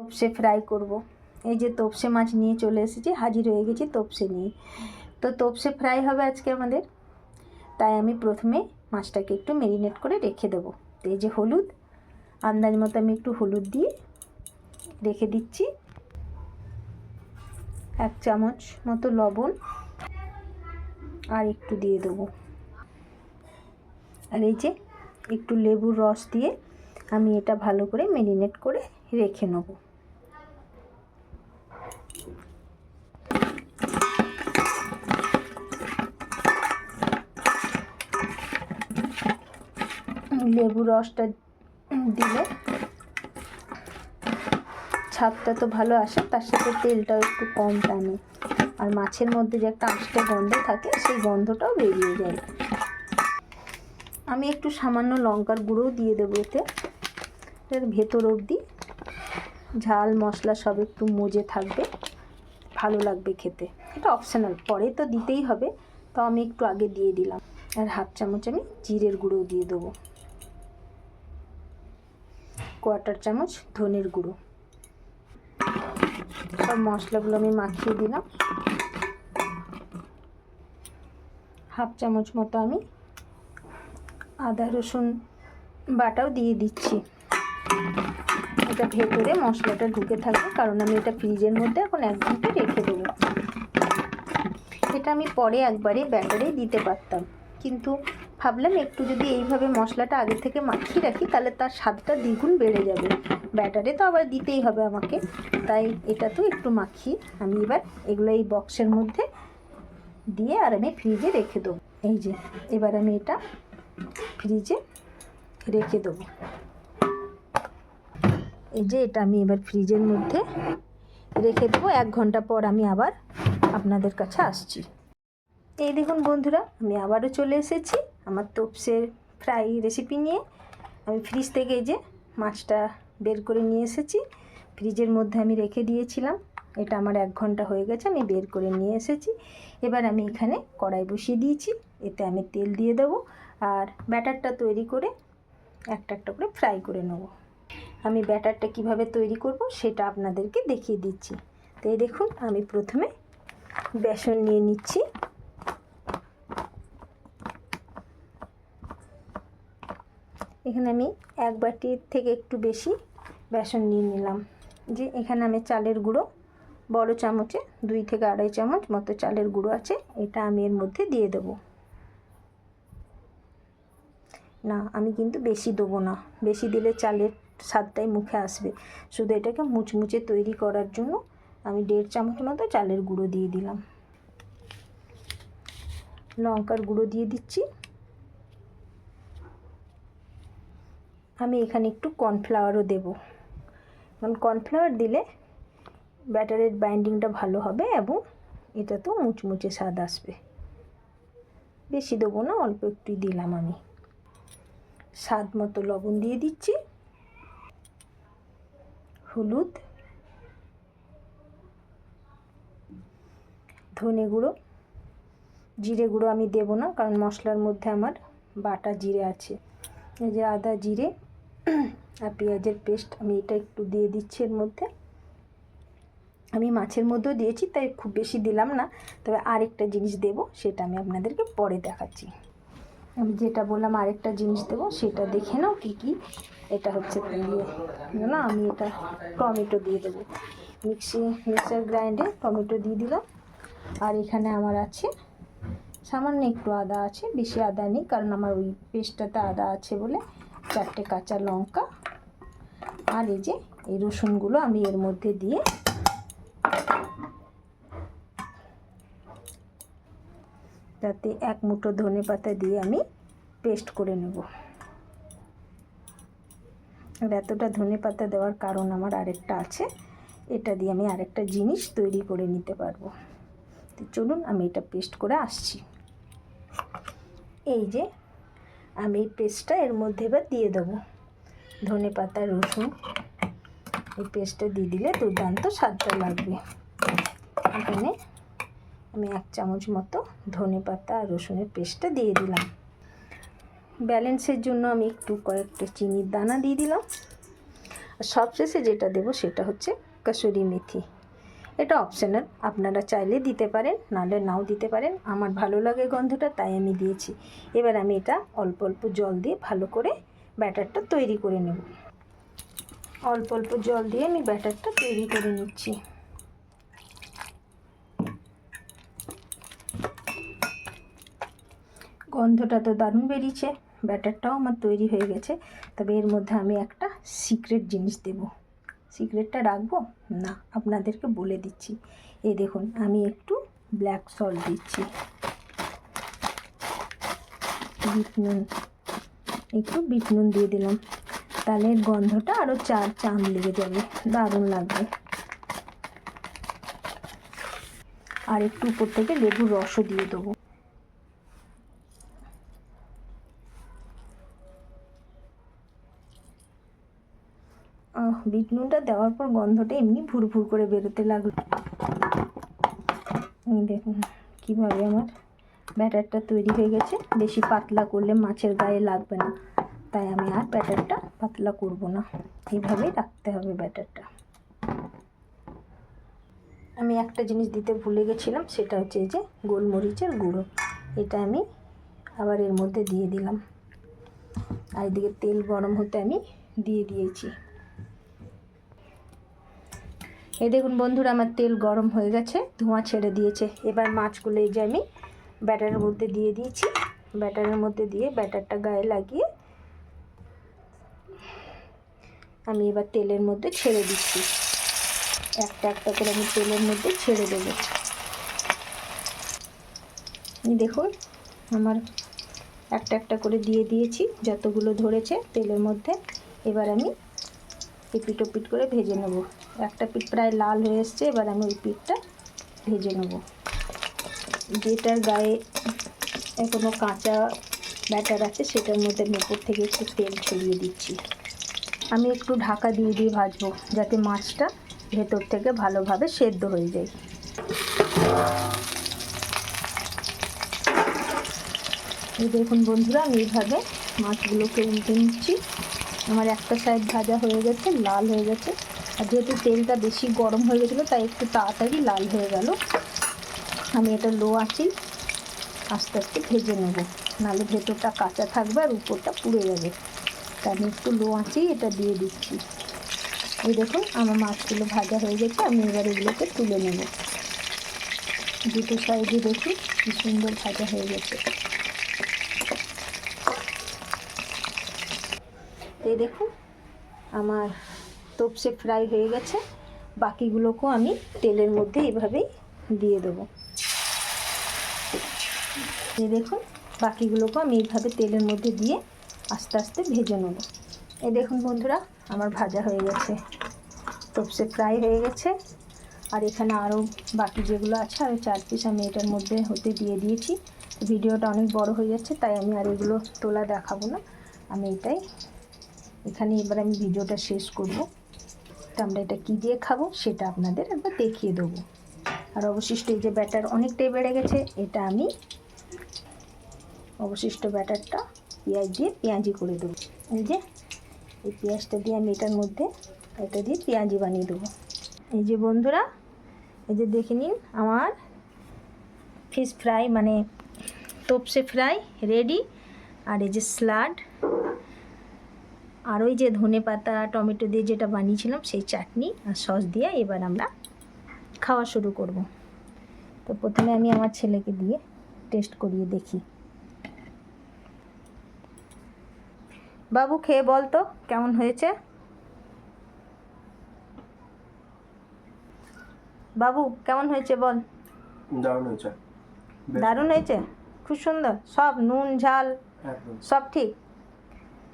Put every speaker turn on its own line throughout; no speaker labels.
তোপসে fry করব। এই যে তোপসে মাছ নিয়ে চলে এসেছি, হাজির হয়ে গেছি তোপসে নিয়ে। তো তোপসে ফ্রাই হবে আজকে আমাদের, তাই আমি প্রথমে মাছটাকে একটু ম্যারিনেট করে রেখে দেবো। তো এই যে হলুদ, আন্দাজ মতো আমি একটু হলুদ দিয়ে রেখে দিচ্ছি, 1 চামচ মতো লবণ আর একটু দিয়ে দেবো। আর এই যে একটু লেবুর রস দিয়ে আমি এটা ভালো করে ম্যারিনেট করে রেখে নেব। লেবু রসটা দিলে স্বাদটা তো ভালো আসে, তার সাথে তেলটাও একটু কম টানে, আর মাছের মধ্যে যে একটা আঁশটে গন্ধ থাকে সেই গন্ধটাও বেরিয়ে যায়। আমি একটু সামান্য লঙ্কার গুঁড়োও দিয়ে দেবো এতে, এর ভেতর অবধি ঝাল মশলা সব একটু মজে থাকবে, ভালো লাগবে খেতে। এটা অপশনাল, পরে তো দিতেই হবে, তো আমি একটু আগে দিয়ে দিলাম। আর 1/2 চামচ আমি জিরের গুঁড়ো দিয়ে দেবো, 1/4 চামচ ধনের গুঁড়ো। সব মশলাগুলো আমি মাখিয়ে দিলাম। 1/2 চামচ মতো আমি আদা রসুন বাটাও দিয়ে দিচ্ছি, এটা ভেতরে মশলাটা ঢুকে থাকবে, কারণ আমি এটা ফ্রিজের মধ্যে এখন 1 ঘন্টা রেখে দেবো। এটা আমি পরে একবারে ব্যাটারে দিতে পারতাম, কিন্তু ভাবলাম একটু যদি এইভাবে মশলাটা আগে থেকে মাখিয়ে রাখি তাহলে তার স্বাদটা দ্বিগুণ বেড়ে যাবে। ব্যাটারে তো আবার দিতেই হবে আমাকে, তাই এটা তো একটু মাখিয়ে আমি এবার এগুলো এই বক্সের মধ্যে দিয়ে আর আমি ফ্রিজে রেখে দেবো। এই যে এবার আমি এটা ফ্রিজে রেখে দেবো। এই যে এটা আমি এবার ফ্রিজের মধ্যে রেখে দেবো, 1 ঘন্টা পর আমি আবার আপনাদের কাছে আসছি। এই দেখুন বন্ধুরা, আমি আবারও চলে এসেছি আমার তোপসের ফ্রাই রেসিপি নিয়ে। আমি ফ্রিজ থেকে এই যে মাছটা বের করে নিয়ে এসেছি, ফ্রিজের মধ্যে আমি রেখে দিয়েছিলাম। এটা আমার 1 ঘন্টা হয়ে গেছে, আমি বের করে নিয়ে এসেছি। এবার আমি এখানে কড়াই বসিয়ে দিয়েছি, এতে আমি তেল দিয়ে দেবো আর ব্যাটারটা তৈরি করে একটা একটা করে ফ্রাই করে নেব। আমি ব্যাটারটা কিভাবে তৈরি করব সেটা আপনাদেরকে দেখিয়ে দিচ্ছি। তো এই দেখুন, আমি প্রথমে বেসন নিয়ে নিচ্ছি। এখানে আমি 1 বাটির থেকে একটু বেশি বেসন নিয়ে নিলাম। যে এখানে আমি চালের গুঁড়ো বড় চামচে 2 থেকে 2.5 চামচ মতো চালের গুঁড়ো আছে, এটা আমি এর মধ্যে দিয়ে দেবো। না, আমি কিন্তু বেশি দেবো না, বেশি দিলে চালের স্বাদটাই মুখে আসবে। শুধু এটাকে মুচমুচে তৈরি করার জন্য আমি 1.5 চামচ মতো চালের গুঁড়ো দিয়ে দিলাম। লঙ্কার গুঁড়ো দিয়ে দিচ্ছি। আমি এখানে একটু কর্নফ্লাওয়ারও দেবো, কারণ কর্নফ্লাওয়ার দিলে ব্যাটারের বাইন্ডিংটা ভালো হবে এবং এটা তো মুচমুচে স্বাদ আসবে। বেশি দেবো না, অল্প একটু দিলাম আমি। স্বাদ মতো লবণ দিয়ে দিচ্ছি, হলুদ, ধনে গুঁড়ো, জিরে গুঁড়ো আমি দেবো না, কারণ মশলার মধ্যে আমার বাটা জিরে আছে। এই যে আদা জিরে আর পেঁয়াজের পেস্ট আমি এটা একটু দিয়ে দিচ্ছি এর মধ্যে। আমি মাছের মধ্যেও দিয়েছি, তাই খুব বেশি দিলাম না, তবে আরেকটা জিনিস দেব, সেটা আমি আপনাদেরকে পরে দেখাচ্ছি। আমি যেটা বললাম আরেকটা জিনিস দেবো সেটা দেখে নাও কী কী। এটা হচ্ছে না, আমি এটা টমেটো দিয়ে দেবো, মিক্সার গ্রাইন্ডে টমেটো দিয়ে দিলাম। আর এখানে আমার আছে সামান্য একটু আদা আছে, বেশি আদা নেই, কারণ আমার ওই পেস্টটাতে আদা আছে বলে। 4টে কাঁচা লঙ্কা আর এই যে এই রসুনগুলো আমি এর মধ্যে দিয়ে তাতে 1 মুঠো ধনেপাতা দিয়ে আমি পেস্ট করে নেব। আর এতটা ধনেপাতা দেওয়ার কারণ আমার আরেকটা আছে, এটা দিয়ে আমি আরেকটা জিনিস তৈরি করে নিতে পারবো। তো চলুন আমি এটা পেস্ট করে আসছি। এই যে আমি এই পেস্টটা এর মধ্যে এবার দিয়ে দেবো, ধনেপাতা রসুন এই পেস্টটা দিয়ে দিলে দুর্দান্ত স্বাদটা লাগবে। এখানে আমি 1 চামচ মতো ধনেপাতা আর রসুনের পেস্টটা দিয়ে দিলাম। ব্যালেন্সের জন্য আমি একটু কয়েকটা চিনির দানা দিয়ে দিলাম। আর সবশেষে যেটা দেবো সেটা হচ্ছে কসুরি মেথি। এটা অপশনাল, আপনারা চাইলে দিতে পারেন, নাহলে নাও দিতে পারেন। আমার ভালো লাগে গন্ধটা, তাই আমি দিয়েছি। এবার আমি এটা অল্প অল্প জল দিয়ে ভালো করে ব্যাটারটা তৈরি করে নেব। অল্প অল্প জল দিয়ে আমি ব্যাটারটা তৈরি করে নিচ্ছি। গন্ধটা তো দারুণ বেরিয়েছে, ব্যাটারটাও আমার তৈরি হয়ে গেছে। তবে এর মধ্যে আমি একটা সিক্রেট জিনিস দেব। সিক্রেটটা রাখবো না, আপনাদেরকে বলে দিচ্ছি। এই দেখুন, আমি একটু ব্ল্যাক সল্ট দিচ্ছি, বিট নুন, একটু বিট নুন দিয়ে দিলাম। তাহলে এর গন্ধটা আরও চার চাঁদ লেগে যাবে, দারুণ লাগবে। আর একটু উপর থেকে লেবুর রসও দিয়ে দেবো। বিট নুনটা দেওয়ার পর গন্ধটা এমনি ভুরভুর করে বেরোতে লাগলো। দেখুন কীভাবে আমার ব্যাটারটা তৈরি হয়ে গেছে। বেশি পাতলা করলে মাছের গায়ে লাগবে না, তাই আমি আর ব্যাটারটা পাতলা করব না, এইভাবেই রাখতে হবে ব্যাটারটা। আমি একটা জিনিস দিতে ভুলে গেছিলাম, সেটা হচ্ছে এই যে গোলমরিচের গুঁড়ো। এটা আমি আবার এর মধ্যে দিয়ে দিলাম। আর এদিকে তেল গরম হতে আমি দিয়ে দিয়েছি। এই দেখুন বন্ধুরা, আমার তেল গরম হয়ে গেছে, ধোঁয়া ছেড়ে দিয়েছে। এবার মাছগুলো এই যে আমি ব্যাটারের মধ্যে দিয়ে দিয়েছি। ব্যাটারের মধ্যে দিয়ে ব্যাটারটা গায়ে লাগিয়ে আমি এবার তেলের মধ্যে ছেড়ে দিচ্ছি। একটা একটা করে আমি তেলের মধ্যে ছেড়ে দেবো। দেখুন আমার একটা একটা করে দিয়ে দিয়েছি, যতগুলো ধরেছে তেলের মধ্যে। এবার আমি এপিট ওপিট করে ভেজে নেব। একটা পিঠ প্রায় লাল হয়ে এসছে, এবার আমি ওই পিঠটা ভেজে নেব। যেটার গায়ে এখনও কাঁচা ব্যাটার আছে সেটার মধ্যে উপর থেকে একটু তেল ছড়িয়ে দিচ্ছি। আমি একটু ঢাকা দিয়ে দিয়ে ভাজবো, যাতে মাছটা ভেতর থেকে ভালোভাবে সেদ্ধ হয়ে যায়। এই দেখুন বন্ধুরা, আমি এইভাবে মাছগুলোকে উল্টে নিচ্ছি। আমার একটা সাইড ভাজা হয়ে গেছে, লাল হয়ে গেছে। আর যেহেতু তেলটা বেশি গরম হয়ে গেছিলো, তাই একটু তাড়াতাড়ি লাল হয়ে গেল। আমি এটা লো আঁচেই আস্তে আস্তে ভেজে নেব, নাহলে ভেতরটা কাঁচা থাকবে আর উপরটা পুড়ে যাবে। তাই আমি একটু লো আঁচেই এটা দিয়ে দিচ্ছি। এই দেখুন আমার মাছগুলো ভাজা হয়ে গেছে, আমি এবার এগুলোকে তুলে নেব। দুটো সাইডে দেখি কি সুন্দর ভাজা হয়ে গেছে। এই দেখুন আমার তোপসে ফ্রাই হয়ে গেছে। বাকিগুলোকেও আমি তেলের মধ্যে এভাবেই দিয়ে দেবো। এই দেখুন বাকিগুলোকেও আমি এইভাবে তেলের মধ্যে দিয়ে আস্তে আস্তে ভেজে নেব। এই দেখুন বন্ধুরা, আমার ভাজা হয়ে গেছে, তোপসে ফ্রাই হয়ে গেছে। আর এখানে আরও বাকি যেগুলো আছে, আরও 4 পিস আমি এটার মধ্যে হতে দিয়ে দিয়েছি। ভিডিওটা অনেক বড় হয়ে যাচ্ছে, তাই আমি আর এগুলো তোলা দেখাবো না। আমি এখানে এবার আমি ভিডিওটা শেষ করব। তো আমরা এটা কী দিয়ে খাবো সেটা আপনাদের একবার দেখিয়ে দেবো। আর অবশিষ্ট এই যে ব্যাটার অনেকটাই বেড়ে গেছে, এটা আমি অবশিষ্ট ব্যাটারটা পেঁয়াজ দিয়ে পেঁয়াজি করে দেবো। এই যে এই পেঁয়াজটা দিয়ে আমি এটার মধ্যে এটা দিয়ে পেঁয়াজি বানিয়ে দেবো। এই যে বন্ধুরা, এই যে দেখে নিন আমার ফিশ ফ্রাই মানে তোপসে ফ্রাই রেডি। আর এই যে স্যালাড, আর ওই যে ধনে পাতা টমেটো দিয়ে যেটা বানিয়েছিলাম সেই চাটনি আর সস দিয়ে এবার আমরা খাওয়া শুরু করব। তো প্রথমে আমি আমার ছেলেকে দিয়ে টেস্ট করিয়ে দেখি। বাবু খেয়ে বল তো কেমন হয়েছে। বাবু কেমন হয়েছে বল।
দারুণ হয়েছে,
দারুণ হয়েছে, খুব সুন্দর, সব নুন ঝাল সব ঠিক।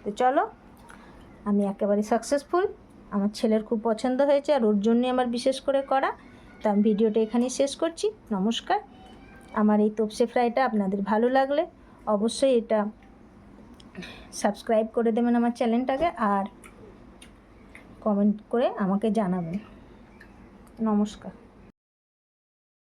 তো চলো, আমি একেবারে সাকসেসফুল, আমার ছেলের খুব পছন্দ হয়েছে আর ওর জন্যই আমার বিশেষ করে করা। তা আমি ভিডিওটা এখানেই শেষ করছি। নমস্কার। আমার এই তোপসে ফ্রাইটা আপনাদের ভালো লাগলে অবশ্যই এটা সাবস্ক্রাইব করে দেবেন আমার চ্যানেলটাকে, আর কমেন্ট করে আমাকে জানাবেন। নমস্কার।